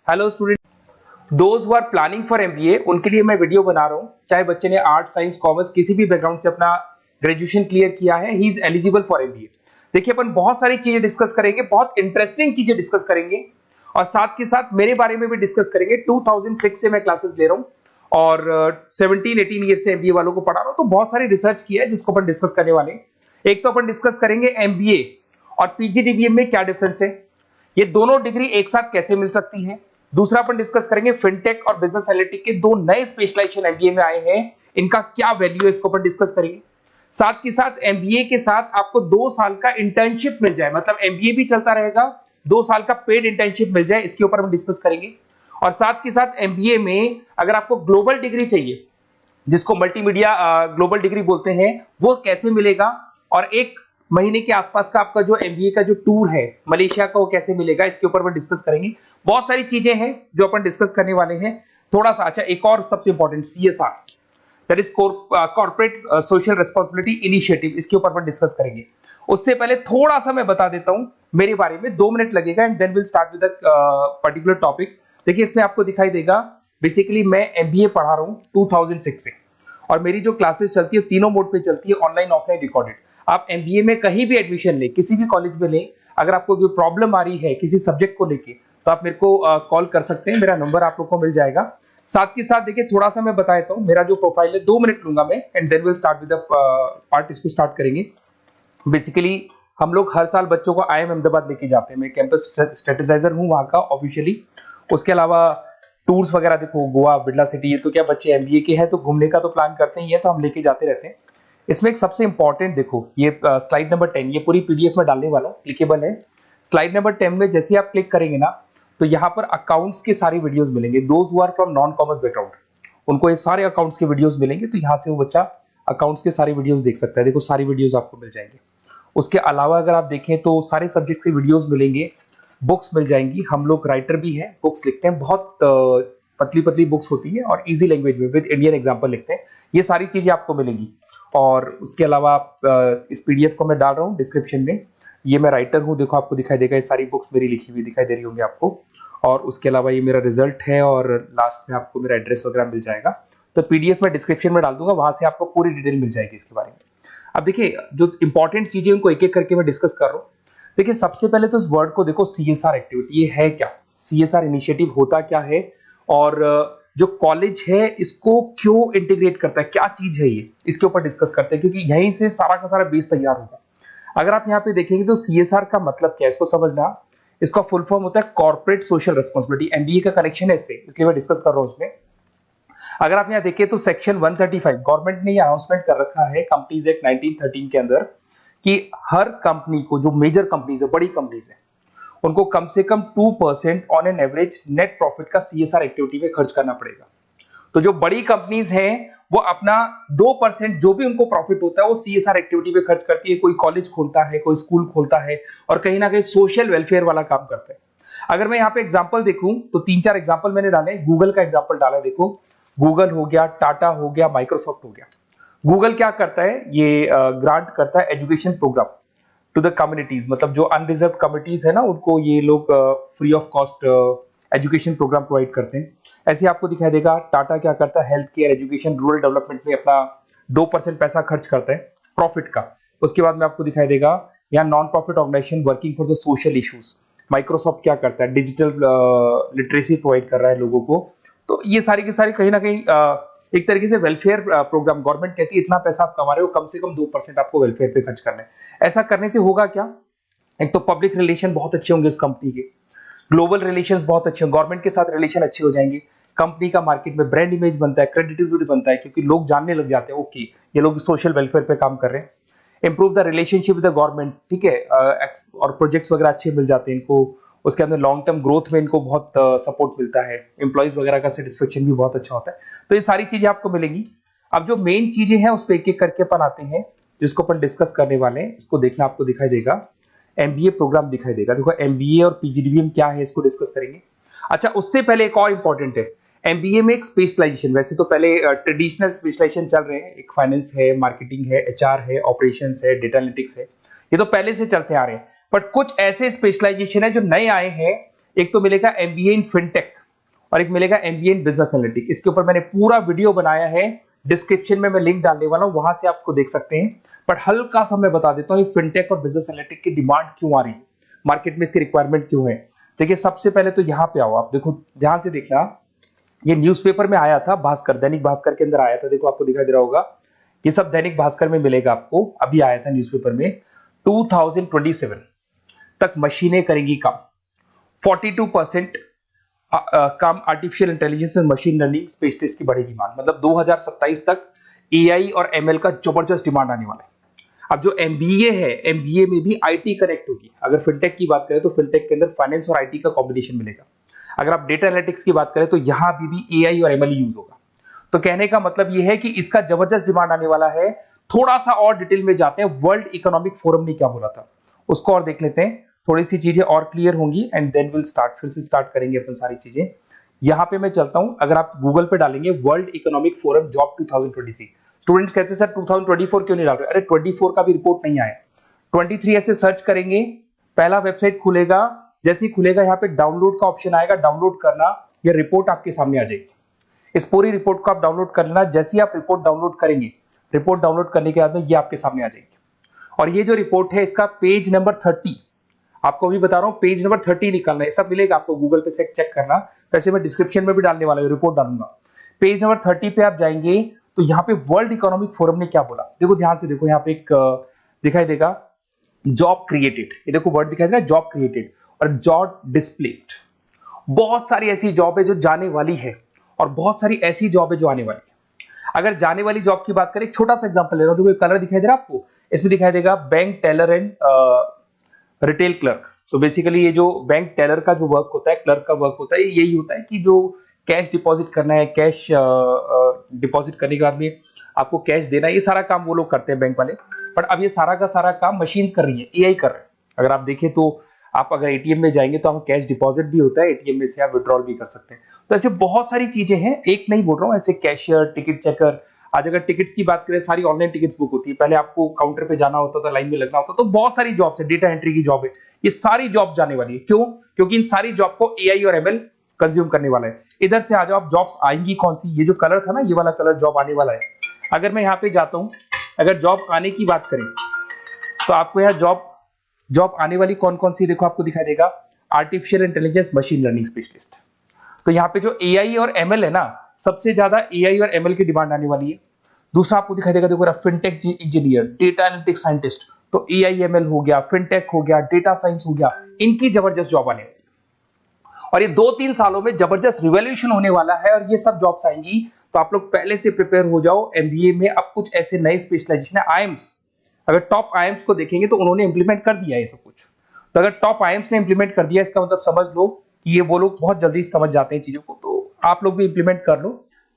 Hello student, those who are planning for MBA उनके लिए मैं वीडियो बना रहा हूँ। चाहे बच्चे ने आर्ट, साइंस, कॉमर्स किसी भी बैकग्राउंड से अपना ग्रेजुएशन क्लियर किया है, he is eligible for MBA. देखिए, अपन बहुत सारी चीजें डिस्कस करेंगे, बहुत इंटरेस्टिंग चीजें डिस्कस करेंगे और साथ के साथ मेरे बारे में भी डिस्कस करेंगे। 2006 से मैं क्लासेस ले रहा हूँ और 17-18 ईयर से एमबीए वालों को पढ़ा रहा हूँ, तो बहुत सारी रिसर्च की है जिसको अपन डिस्कस करने वाले हैं। एक तो अपन डिस्कस करेंगे एमबीए और पीजीडीबीएम में क्या डिफरेंस है, ये दोनों डिग्री एक साथ कैसे मिल सकती है। दूसरा अपन डिस्कस करेंगे फिनटेक और बिजनेस एनालिटिक के दो नए स्पेशलाइजेशन एमबीए में आए हैं, इनका क्या वैल्यू है, इसको अपन डिस्कस करेंगे। साथ के साथ एमबीए के साथ आपको 2 साल का इंटर्नशिप मिल जाए, मतलब एमबीए भी चलता रहेगा, 2 साल का पेड इंटर्नशिप मिल जाए, इसके ऊपर हम डिस्कस करेंगे। और साथ के साथ एमबीए में अगर आपको ग्लोबल डिग्री चाहिए, जिसको मल्टीमीडिया ग्लोबल डिग्री बोलते हैं, वो कैसे मिलेगा, और 1 महीने के आसपास का आपका जो एमबीए का जो टूर है मलेशिया का, वो कैसे मिलेगा, इसके ऊपर अपन डिस्कस करेंगे। बहुत सारी चीजें हैं जो अपन डिस्कस करने वाले हैं। थोड़ा सा अच्छा, एक और सबसे important CSR, that is corporate social responsibility initiative, इसके ऊपर अपन डिस्कस करेंगे। उससे पहले थोड़ा सा मैं बता देता हूं मेरे बारे में, 2 मिनट लगेगा and then will start with the particular topic. देखिए, इसमें आपको दिखाई देगा बेसिकली मैं एमबीए पढ़ा रहा हूं 2006 से, और मेरी जो क्लासेस चलती है तीनों मोड पे चलती है, ऑनलाइन, ऑफलाइन, रिकॉर्डेड। आप एमबीए में कहीं भी एडमिशन लें, किसी भी कॉलेज में लें, अगर आपको कोई प्रॉब्लम आ रही है किसी सब्जेक्ट को लेके, तो आप मेरे को कॉल कर सकते हैं, मेरा नंबर आप लोग को मिल जाएगा। साथ के साथ देखिए, थोड़ा सा मैं बता देता हूँ मेरा जो प्रोफाइल है, 2 मिनट लूंगा मैं and then will start with the part, इसको स्टार्ट करेंगे। बेसिकली हम लोग हर साल बच्चों को आईएम अहमदाबाद लेके जाते हैं, मैं कैंपस स्ट्रेटेजाइजर हूँ वहाँ का ऑफिशियली। उसके अलावा टूर्स वगैरह, देखो गोवा, बिरला सिटी, ये तो क्या बच्चे एमबीए के हैं तो घूमने का तो प्लान करते ही है, तो हम लेके जाते रहते हैं। इसमें एक सबसे इंपॉर्टेंट देखो, ये स्लाइड नंबर 10, ये पूरी पीडीएफ में डालने वाला हूँ, क्लिकेबल है। स्लाइड नंबर 10 में जैसे आप क्लिक करेंगे ना, तो यहाँ पर अकाउंट्स के सारी वीडियोस मिलेंगे। Those who are from non commerce background, उनको ये सारे अकाउंट्स के वीडियोस मिलेंगे, तो यहाँ से वो बच्चा अकाउंट्स के सारे वीडियोस देख सकता है। देखो, सारी वीडियोस आपको मिल जाएंगे। उसके अलावा अगर आप देखें तो सारे सब्जेक्ट के वीडियोस मिलेंगे, बुक्स मिल जाएंगी। हम लोग राइटर भी हैं, बुक्स लिखते हैं, बहुत पतली पतली बुक्स होती है और इजी लैंग्वेज में विद इंडियन एग्जांपल लिखते हैं। ये सारी चीजें आपको मिलेंगी। और उसके अलावा इस पीडीएफ को मैं डाल रहा हूँ डिस्क्रिप्शन में, ये मैं राइटर हूँ, देखो आपको दिखाई देगा, ये सारी बुक्स मेरी लिखी हुई दिखाई दे रही होंगी आपको। और उसके अलावा ये मेरा रिजल्ट है और लास्ट में आपको मेरा एड्रेस वगैरह मिल जाएगा। तो पीडीएफ में डिस्क्रिप्शन में डाल दूंगा, वहां से आपको पूरी डिटेल मिल जाएगी इसके बारे में। अब देखिए, जो इंपॉर्टेंट चीजें उनको एक एक करके मैं डिस्कस कर रहा हूँ। देखिए, सबसे पहले तो इस वर्ड को देखो, सीएसआर एक्टिविटी, ये है क्या, सीएसआर इनिशिएटिव होता क्या है, और जो कॉलेज है इसको क्यों इंटीग्रेट करता है, क्या चीज है ये, इसके ऊपर डिस्कस करते हैं, क्योंकि यहीं से सारा का सारा बेस तैयार होगा। अगर आप यहाँ पे देखेंगे तो सीएसआर का मतलब क्या है, इसको समझना। इसका फुल फॉर्म होता है कॉर्पोरेट सोशल रिस्पांसिबिलिटी। एमबीए का कनेक्शन है इससे, इसलिए मैं डिस्कस कर रहा हूँ उसमें। अगर आप यहाँ देखिए तो सेक्शन 135 गवर्नमेंट ने अनाउंसमेंट कर रखा है कंपनीज एक्ट 1913 के अंदर, कि हर कंपनी को, जो मेजर कंपनीज है, बड़ी कंपनीज है, उनको कम से कम 2% on an average net profit का सीएसआर एक्टिविटी में खर्च करना पड़ेगा। तो जो बड़ी कंपनीज हैं वो अपना 2% जो भी उनको प्रॉफिट होता है वो सीएसआर एक्टिविटी पे खर्च करती है। कोई कॉलेज खोलता है, कोई स्कूल खोलता है, और कहीं ना कहीं सोशल वेलफेयर वाला काम करता है। अगर मैं यहाँ पे एग्जांपल देखूं तो 3-4 एग्जांपल मैंने डाले। गूगल का एग्जांपल डाला, देखो गूगल हो गया, टाटा हो गया, माइक्रोसॉफ्ट हो गया। गूगल क्या करता है, ये ग्रांट करता है education program to the communities, मतलब जो अनरिजर्व कम्युनिटीज है ना, उनको ये लोग free of cost education program provide करते हैं। ऐसे आपको दिखाई देगा टाटा क्या करता है, health care, education, rural development में अपना 2% पैसा खर्च करता है प्रॉफिट का। उसके बाद में आपको दिखाई देगा यहाँ non profit organization working for the social issues. Microsoft क्या करता है, डिजिटल लिटरेसी प्रोवाइड कर रहा है लोगों को। तो ये सारी की सारी कहीं ना कहीं एक तरीके से वेलफेयर प्रोग्राम। गवर्नमेंट कहती है इतना पैसा आप कमा रहे हो, कम से कम 2% आपको वेलफेयर पे खर्च करना है। ऐसा करने से होगा क्या, एक तो पब्लिक रिलेशन बहुत अच्छे होंगे उस कंपनी के, ग्लोबल रिलेशंस बहुत अच्छे होंगे, गवर्नमेंट के साथ रिलेशन अच्छे हो जाएंगे, कंपनी का मार्केट में ब्रांड इमेज बनता है, क्रेडिबिलिटी बनता है, क्योंकि लोग जानने लग जाते हैं ओके ये लोग सोशल वेलफेयर पे काम कर रहे हैं। Improve the relationship with the government, ठीक है, और प्रोजेक्ट्स वगैरह अच्छे मिल जाते हैं इनको। उसके अंदर लॉन्ग टर्म ग्रोथ में इनको बहुत सपोर्ट मिलता है, एम्प्लॉइज वगैरह का सेटिस्फेक्शन भी बहुत अच्छा होता है। तो ये सारी चीजें आपको मिलेंगी। अब जो मेन चीजें हैं उस पर एक एक करके अपन आते हैं, जिसको अपन डिस्कस करने वाले हैं। इसको देखना, आपको दिखाई देगा एमबीए प्रोग्राम दिखाई देगा। देखो एमबीए और पीजीडीबीएम क्या है, इसको डिस्कस करेंगे। अच्छा, उससे पहले एक और इंपॉर्टेंट है, एमबीए में एक स्पेशलाइजेशन, वैसे तो पहले ट्रेडिशनल स्पेशलाइजेशन चल रहे हैं, एक फाइनेंस है, मार्केटिंग है, एचआर है, ऑपरेशंस है, डेटा एनालिटिक्स है, ये तो पहले से चलते आ रहे हैं। बट कुछ ऐसे स्पेशलाइजेशन है जो नए आए हैं, एक तो मिलेगा एमबीए इन फिनटेक और एक मिलेगा एमबीए इन बिजनेस एनालिटिक्स। इसके ऊपर मैंने पूरा वीडियो बनाया है, डिस्क्रिप्शन में मैं लिंक डालने वाला हूं, वहां से आप उसको देख सकते हैं। बट हल्का सा मैं बता देता हूं फिनटेक और बिजनेस एनालिटिक्स की डिमांड क्यों आ रही है, मार्केट में इसकी रिक्वायरमेंट क्यों है। देखिए सबसे पहले तो यहाँ पे आओ, आप देखो ध्यान से देखना, ये न्यूज़पेपर में आया था, भास्कर, दैनिक भास्कर के अंदर आया था। देखो आपको दिखाई दे रहा होगा, ये सब दैनिक भास्कर में मिलेगा आपको, अभी आया था न्यूज़पेपर में। 2027 तक मशीनें करेंगी काम, 42% काम आर्टिफिशियल इंटेलिजेंस और मशीन लर्निंग स्पेशलिस्ट की बढ़ेगी मांग। मतलब 2027 तक एआई और एमएल का जबरदस्त डिमांड आने वाला है। अब जो एमबीए है, एमबीए में भी आईटी कनेक्ट होगी। अगर फिनटेक की बात करें तो फिनटेक के अंदर फाइनेंस और आईटी का कॉम्बिनेशन मिलेगा। अगर आप डेटा एनालिटिक्स की बात करें तो यहां भी एआई और एमएल यूज होगा। तो कहने का मतलब यह है कि इसका जबरदस्त डिमांड आने वाला है। थोड़ा सा और डिटेल में जाते हैं, वर्ल्ड इकोनॉमिक फोरम ने क्या बोला था उसको और देख लेते हैं, थोड़ी सी चीजें और क्लियर होंगी एंड देन विल स्टार्ट, फिर से स्टार्ट करेंगे अपन सारी चीजें। यहां पे मैं चलता हूं, अगर आप गूगल पे डालेंगे world economic forum job 2023, students कहते हैं सर 2024 क्यों नहीं डाल रहे? अरे 24 का भी रिपोर्ट नहीं आया, 23 ऐसे सर्च करेंगे, पहला वेबसाइट खुलेगा, जैसे ही खुलेगा यहाँ पे डाउनलोड का ऑप्शन आएगा, डाउनलोड करना, ये रिपोर्ट आपके सामने आ जाएगी। इस पूरी रिपोर्ट को आप डाउनलोड कर लेना। जैसे ही आप रिपोर्ट डाउनलोड करेंगे, रिपोर्ट डाउनलोड करने के बाद में ये आपके सामने आ जाएगी। और ये जो रिपोर्ट है इसका पेज नंबर 30, आपको भी बता रहा हूं पेज नंबर 30 निकालना है, सब मिलेगा आपको गूगल पे से चेक करना। वैसे मैं डिस्क्रिप्शन में भी डालने वाला हूं, रिपोर्ट डालूंगा। पेज नंबर 30 पे आप जाएंगे तो यहाँ पे वर्ल्ड इकोनॉमिक फोरम ने क्या बोला, देखो ध्यान से देखो, यहाँ पे एक दिखाई देगा जॉब क्रिएटेड, ये देखो वर्ड दिखाई दे रहा है जॉब क्रिएटेड और जॉब डिस्प्लेस्ड। बहुत सारी ऐसी जॉब है जो जाने वाली है और बहुत सारी ऐसी जॉब है जो आने वाली है। अगर जाने वाली जॉब की बात करें, एक छोटा सा एग्जांपल ले रहा हूं, देखो कलर दिखाई दे रहा है आपको, इसमें दिखाई देगा bank teller and retail clerk. तो बेसिकली ये जो बैंक टेलर का जो वर्क होता है, क्लर्क का वर्क होता है, यही होता है कि जो कैश डिपॉजिट करना है, कैश डिपॉजिट करने के बाद में आपको कैश देना है, ये सारा काम वो लोग करते हैं बैंक वाले। बट अब ये सारा का सारा काम मशीन्स कर रही है, एआई कर रहे हैं। अगर आप देखें तो आप अगर एटीएम में जाएंगे तो हम कैश डिपॉजिट भी होता है, एटीएम में से आप विड्रॉल भी कर सकते हैं। तो ऐसे बहुत सारी चीजें हैं, एक नहीं बोल रहा हूँ, ऐसे कैशियर, टिकट चेकर। आज अगर टिकट्स की बात करें, सारी ऑनलाइन टिकट्स बुक होती है, पहले आपको काउंटर पे जाना होता था, लाइन में लगना होता, तो बहुत सारी जॉब्स है, डेटा एंट्री की जॉब है, ये सारी जॉब जाने वाली है। क्यों? क्योंकि इन सारी जॉब को एआई और एमएल कंज्यूम करने वाला है। इधर से आ जाओ, आप जॉब्स आएंगी कौन सी, ये जो कलर था ना, ये वाला कलर जॉब आने वाला है। अगर मैं यहाँ पे जाता हूं, अगर जॉब आने की बात करें तो आपको यहाँ जॉब आने वाली कौन कौन सी, देखो आपको दिखाई देगा artificial intelligence machine learning specialist. तो यहाँ पे जो एआई और एमएल है ना, सबसे ज्यादा एआई और एमएल की डिमांड आने वाली है। दूसरा आपको दिखाई देगा, देखो fintech engineer, data analytics scientist, तो एआई एमएल हो गया, फिनटेक हो गया, डेटा साइंस हो गया, इनकी जबरदस्त जॉब आने वाली है। और ये 2-3 सालों में जबरदस्त रिवॉल्यूशन होने वाला है और ये सब जॉब्स आएंगी। तो आप लोग पहले से प्रिपेयर हो जाओ। एमबीए में अब कुछ ऐसे नए स्पेशलाइजेशन है, आईएम्स, अगर टॉप आईएम्स को देखेंगे तो उन्होंने इंप्लीमेंट कर दिया है ये सब कुछ। तो अगर टॉप आईएम्स ने इंप्लीमेंट कर दिया, इसका मतलब समझ लो कि ये वो लोग बहुत जल्दी समझ जाते हैं चीजों को, तो आप लोग भी इंप्लीमेंट कर लो।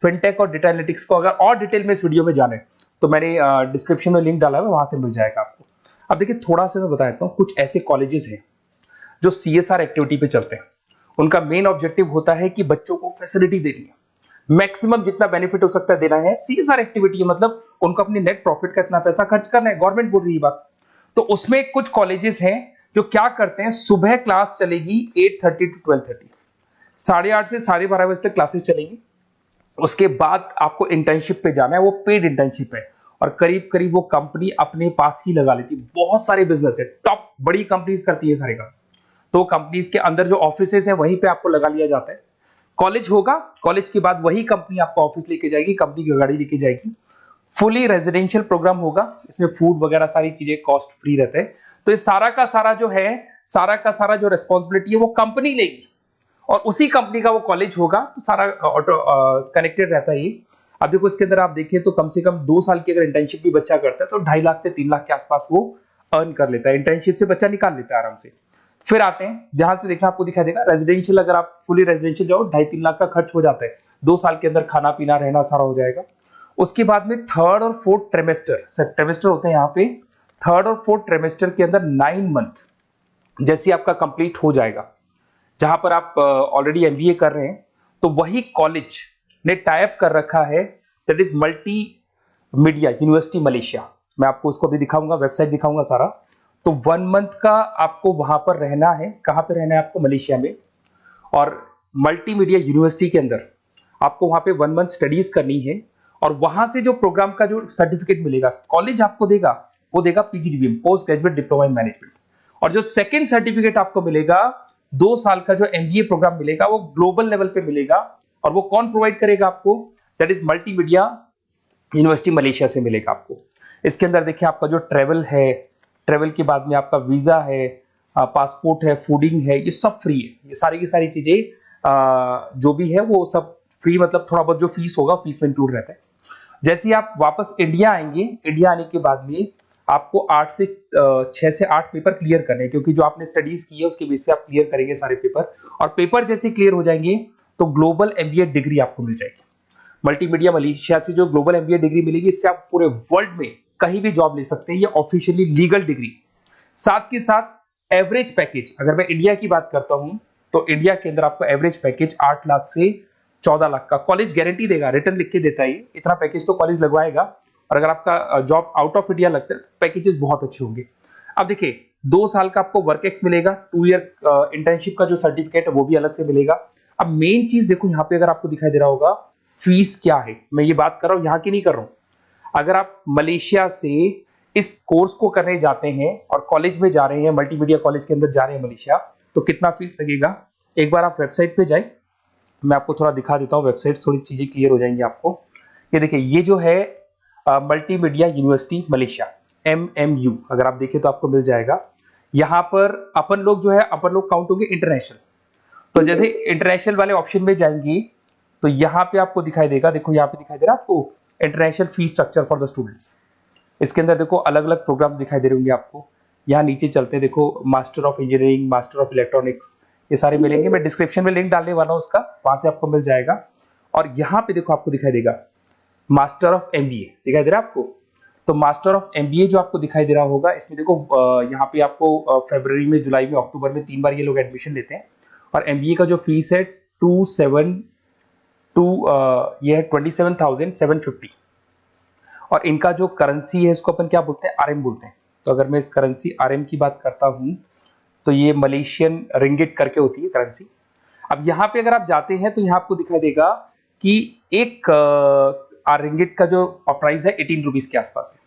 फिनटेक और डेटा एनालिटिक्स को अगर और डिटेल में इस वीडियो में जाने तो मैंने डिस्क्रिप्शन में लिंक डाला है, वहां से मिल जाएगा आपको। अब देखिए थोड़ा सा मैं बता देता हूँ, कुछ ऐसे कॉलेजेस हैं जो सीएसआर एक्टिविटी पे चलते हैं। उनका मेन ऑब्जेक्टिव होता है कि बच्चों को फैसिलिटी देनी है, मैक्सिमम जितना बेनिफिट हो सकता है देना है। सीएसआर एक्टिविटी मतलब उनको अपनी नेट प्रॉफिट का इतना पैसा खर्च करना है, गवर्नमेंट बोल रही है बात। तो उसमें कुछ कॉलेजेस हैं जो क्या करते हैं, सुबह क्लास चलेगी 8:30 to 12:30, 8:30 से 12:30 बजे तक क्लासेस चलेंगी। उसके बाद आपको इंटर्नशिप पे जाना है, वो पेड इंटर्नशिप है और करीब करीब वो कंपनी अपने पास ही लगा लेती है। बहुत सारे बिजनेस है, टॉप बड़ी कंपनीज करती है सारे का। तो कंपनीज के अंदर जो ऑफिसेस है वहीं पे आपको लगा लिया जाता है। कॉलेज होगा, कॉलेज के बाद वही कंपनी आपको ऑफिस लेके जाएगी, कंपनी की गाड़ी लेके जाएगी। फुली रेजिडेंशियल प्रोग्राम होगा, इसमें फूड वगैरह सारी चीजें कॉस्ट फ्री रहते हैं। तो ये सारा का सारा जो है, सारा का सारा जो रेस्पॉन्सिबिलिटी है वो कंपनी लेगी और उसी कंपनी का वो कॉलेज होगा। तो सारा ऑटो कनेक्टेड रहता है ये। अब देखो इसके अंदर आप देखिए तो कम से कम 2 साल की अगर इंटर्नशिप भी बच्चा करता है तो 2.5 लाख से 3 लाख के आसपास वो अर्न कर लेता है, इंटर्नशिप से बच्चा निकाल लेता है आराम से। फिर आते हैं, ध्यान से देखना, आपको दिखाई देगा रेजिडेंशियल, अगर आप फुली रेजिडेंशियल जाओ 2.5-3 लाख का खर्च हो जाता है। 2 साल के अंदर खाना पीना रहना सारा हो जाएगा। उसके बाद में थर्ड और फोर्थ ट्रेमेस्टर होते हैं यहाँ पे। थर्ड और फोर्थ ट्रेमेस्टर के अंदर 9 मंथ जैसे आपका कंप्लीट हो जाएगा, जहां पर आप ऑलरेडी एमबीए कर रहे हैं, तो वही कॉलेज ने टाइप कर रखा है, that is multi media university Malaysia. मैं आपको उसको भी दिखाऊंगा, वेबसाइट दिखाऊंगा सारा। तो 1 मंथ का आपको वहां पर रहना है। कहां पे रहना है आपको? मलेशिया में। और मल्टीमीडिया यूनिवर्सिटी के अंदर आपको वहां पे 1 मंथ स्टडीज करनी है और वहां से जो प्रोग्राम का जो सर्टिफिकेट मिलेगा कॉलेज आपको देगा, वो देगा PGDBM, post graduate diploma in management. और जो सेकंड सर्टिफिकेट आपको मिलेगा 2 साल का जो एमबीए प्रोग्राम मिलेगा वो ग्लोबल लेवल पे मिलेगा। और वो कौन प्रोवाइड करेगा आपको? That is multimedia university Malaysia से मिलेगा आपको। इसके अंदर देखिए आपका जो ट्रेवल है, ट्रेवल के बाद में आपका वीजा है, पासपोर्ट है, फूडिंग है, ये सब फ्री है। ये सारी की सारी चीजें जो भी है वो सब फ्री, मतलब थोड़ा बहुत जो फीस होगा फीस में इंक्लूड रहता है। जैसे ही आप वापस इंडिया आएंगे, इंडिया आने के बाद में आपको 6 से 8 पेपर क्लियर करने हैं, क्योंकि जो आपने स्टडीज की है उसके बेस पे आप क्लियर करेंगे सारे पेपर। और पेपर जैसे क्लियर हो जाएंगे तो ग्लोबल एमबीए डिग्री आपको मिल जाएगी। मल्टीमीडिया मलेशिया से जो ग्लोबल एमबीए डिग्री मिलेगी, इससे आप पूरे वर्ल्ड में कहीं भी जॉब ले सकते हैं। ये ऑफिशियली लीगल डिग्री। साथ के साथ एवरेज पैकेज, अगर मैं इंडिया की बात करता हूं तो इंडिया के अंदर आपको एवरेज पैकेज 8 लाख से 14 लाख का कॉलेज गारंटी देगा, रिटर्न लिख के देता है। इतना पैकेज तो कॉलेज लगवाएगा। और अगर आपका जॉब आउट ऑफ इंडिया लगता है तो पैकेजेस बहुत अच्छे होंगे। अब देखिए 2 साल का आपको वर्क एक्स मिलेगा, 2 ईयर इंटर्नशिप का जो सर्टिफिकेट है वो भी अलग से मिलेगा। अब मेन चीज देखो यहाँ पे, अगर आपको दिखाई दे रहा होगा फीस क्या है, मैं ये बात कर रहा हूं यहाँ की नहीं कर रहा हूं। अगर आप मलेशिया से इस कोर्स को करने जाते हैं और कॉलेज में जा रहे हैं, मल्टीमीडिया कॉलेज के अंदर जा रहे हैं मलेशिया, तो कितना फीस लगेगा? एक बार आप वेबसाइट पे जाए, मैं आपको थोड़ा दिखा देता हूँ, वेबसाइट थोड़ी चीजें क्लियर हो जाएंगी आपको। ये देखिए, ये जो है मल्टीमीडिया यूनिवर्सिटी मलेशिया, MMU, अगर आप देखें तो आपको मिल जाएगा। यहाँ पर अपन लोग जो है, अपन लोग काउंट होंगे इंटरनेशनल। तो जैसे इंटरनेशनल वाले ऑप्शन में जाएंगे तो यहाँ पे आपको दिखाई देगा, देखो यहाँ पे दिखाई दे रहा है आपको international fee structure for the students. इसके अंदर देखो अलग अलग प्रोग्राम्स दिखाई दे रहे होंगे आपको। यहाँ नीचे चलते हैं, देखो master of engineering, master of electronics, ये सारे मिलेंगे। मैं डिस्क्रिप्शन में लिंक डालने वाला हूँ उसका, वहां से आपको मिल जाएगा। और यहाँ पे देखो आपको दिखाई देगा मास्टर ऑफ एमबीए, दिखाई दे रहा है आपको। तो मास्टर ऑफ एमबीए जो आपको दिखाई दे रहा होगा, इसमें देखो यहाँ पे आपको फरवरी में, जुलाई में, अक्टूबर में 3 बार ये लोग एडमिशन लेते हैं। और एमबीए का जो फीस है 27,750। और इनका जो करेंसी है इसको अपन क्या बोलते हैं? आरएम बोलते हैं। तो अगर मैं इस करेंसी आरएम की बात करता हूं तो ये मलेशियन रिंगिट करके होती है करेंसी। अब यहाँ पे अगर आप जाते हैं तो यहाँ आपको दिखाई देगा कि एक रिंगिट का जो प्राइस है 18 रुपीज के आसपास है।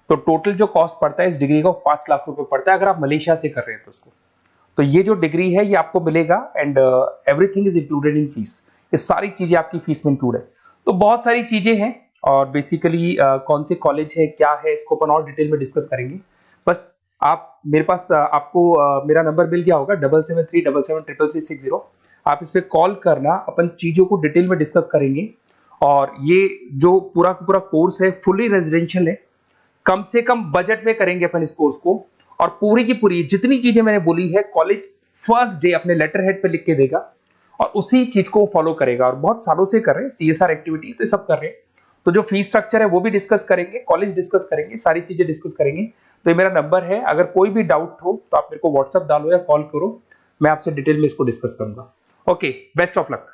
तो टोटल जो कॉस्ट पड़ता है इस डिग्री का 5 लाख रुपए पड़ता है, अगर आप मलेशिया से कर रहे हैं तो उसको। तो ये जो डिग्री है ये आपको मिलेगा and everything is included in fees. ये सारी चीजें आपकी फीस में इंक्लूड है। तो बहुत सारी चीजें हैं और बेसिकली कौन से कॉलेज है, क्या है, इसको अपन और डिटेल में डिस्कस करेंगे। बस आप मेरे पास आपको मेरा नंबर मिल गया होगा 7737773360। आप इस पे कॉल करना, अपन चीजों को डिटेल में डिस्कस करेंगे। और ये जो पूरा का पूरा कोर्स है फुली रेजिडेंशियल है, कम से कम बजट में करेंगे अपन इस कोर्स को। और पूरी की पूरी जितनी चीजें मैंने बोली है कॉलेज फर्स्ट डे अपने लेटर हेड पे लिख के देगा और उसी चीज को फॉलो करेगा। और बहुत सालों से कर रहे हैं CSR एक्टिविटी, तो सब कर रहे हैं। तो जो फीस स्ट्रक्चर है वो भी डिस्कस करेंगे, कॉलेज डिस्कस करेंगे, सारी चीजें डिस्कस करेंगे। तो ये मेरा नंबर है, अगर कोई भी डाउट हो तो आप मेरे को व्हाट्सएप डालो या कॉल करो, मैं आपसे डिटेल में इसको डिस्कस करूंगा। Okay, best of luck.